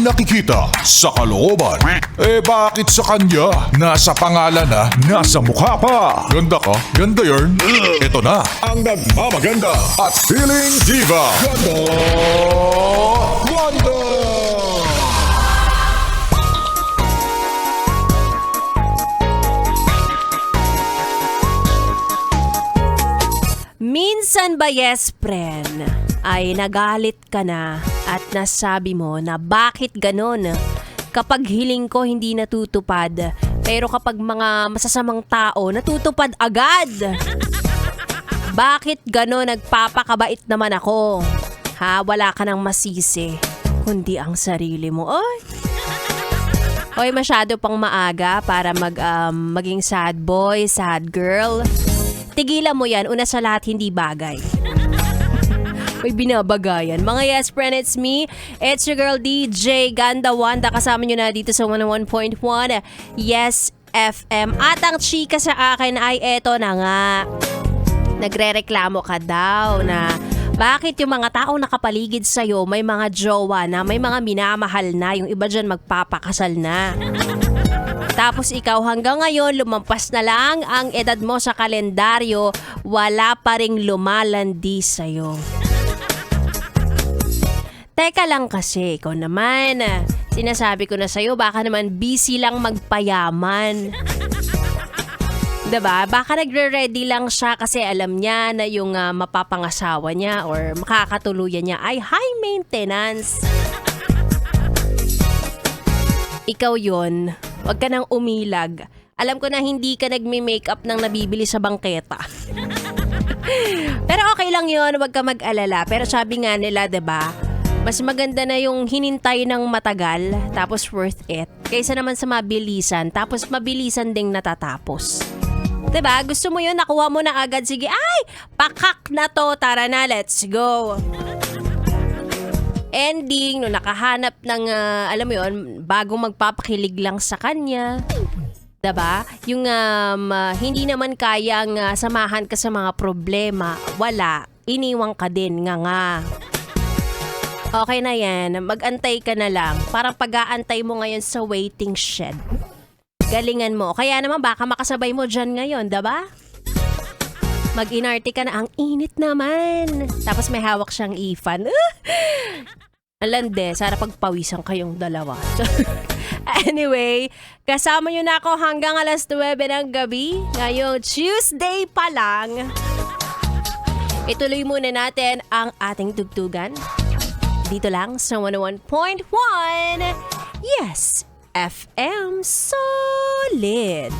nakikita sa kalooban. Eh bakit sa kanya? Nasa pangalan na, nasa mukha pa. Ganda ka? Ganda yarn. Ito na ang nagmamaganda at feeling diva. Ganda! Wanda! Minsan ba, yes, friend, ay nagalit ka na at nasabi mo na bakit ganon? Kapag hiling ko hindi natutupad, pero kapag mga masasamang tao natutupad agad. Bakit ganon nagpapakabait naman ako? Ha, wala ka nang masisi, kundi ang sarili mo. Oy, masyado pang maaga para maging sad boy, sad girl. Tigilan mo yan, una sa lahat hindi bagay. May binabagayan. Mga yes friend, it's me. It's your girl DJ Ganda Wanda. Kasama nyo na dito sa 101.1 Yes FM. At ang chika sa akin ay eto na nga. Nagrereklamo ka daw na bakit yung mga taong nakapaligid sa'yo may mga jowa na, may mga minamahal na, yung iba dyan magpapakasal na. Tapos ikaw hanggang ngayon, lumampas na lang ang edad mo sa kalendaryo, wala pa ring lumalandi sa'yo. Teka lang kasi, ikaw naman, sinasabi ko na sa'yo, baka naman busy lang magpayaman. Diba? Baka nagre-ready lang siya kasi alam niya na yung mapapangasawa niya or makakatuluyan niya ay high maintenance. Ikaw yon, wag ka nang umilag. Alam ko na hindi ka nagme-makeup ng nabibili sa bangketa. Pero okay lang yon, wag ka mag-alala. Pero sabi nga nila, diba, mas maganda na yung hinintay ng matagal tapos worth it kaysa naman sa mabilisan tapos mabilisan ding natatapos. Diba? Gusto mo yun, nakuha mo na agad. Sige, ay, pakak na to. Tara na, let's go. Ending, no, nakahanap ng, alam mo yun, bagong magpapakilig lang sa kanya. Diba? Yung hindi naman kayang samahan ka sa mga problema. Wala. Iniwang ka din, nga. Okay na yan. Mag-antay ka na lang. Parang pag-aantay mo ngayon sa waiting shed. Galingan mo. Kaya naman baka makasabay mo dyan ngayon, diba? Mag-inarte ka na, ang init naman. Tapos may hawak siyang ifan. Alande, sana pagpawisan kayong dalawa. Anyway, kasama nyo na ako hanggang alas 9 ng gabi. Ngayong Tuesday pa lang. Ituloy muna natin ang ating tugtugan. Dito lang sa 101.1 Yes FM Solid.